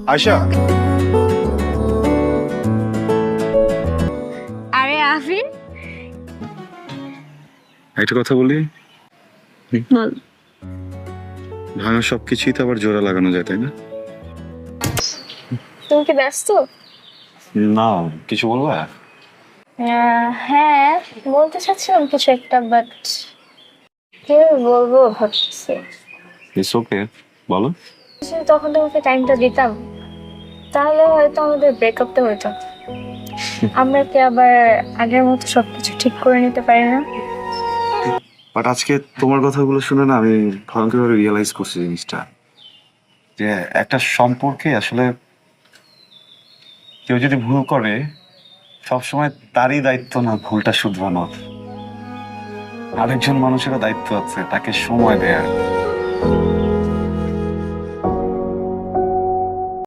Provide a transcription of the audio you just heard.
আয়শা, আরে আফরিন, একটা কথা বলি। বল। ভাঙা সবকিছুই তো আবার জোড়া লাগানো যায়, তাই না? তুমি কি ব্যস্ত? না, কিছু বলবা? হ্যাঁ, বলতে চাচ্ছিলাম কিছু একটা, বাট কিভাবে বলবো ভাবতেছি। ইটস ওকে, বলো। যদি তখন তোমাকে টাইমটা দিতাম, তাহলে হয়তো আমাদের ব্রেকআপটা হতো। আমরা কি আবার আগের মতো সবকিছু ঠিক করে নিতে পারি না? বাট আজকে তোমার কথাগুলো শুনে না আমি ভয়ঙ্করভাবে রিয়েলাইজ করছি জিনিসটা, যে একটা সম্পর্কে আসলে কেউ যদি ভুল করে সবসময় তারই দায়িত্ব না ভুলটা শুধরানোর। আরেকজন মানুষেরও দায়িত্ব আছে তাকে সময় দেয়ার।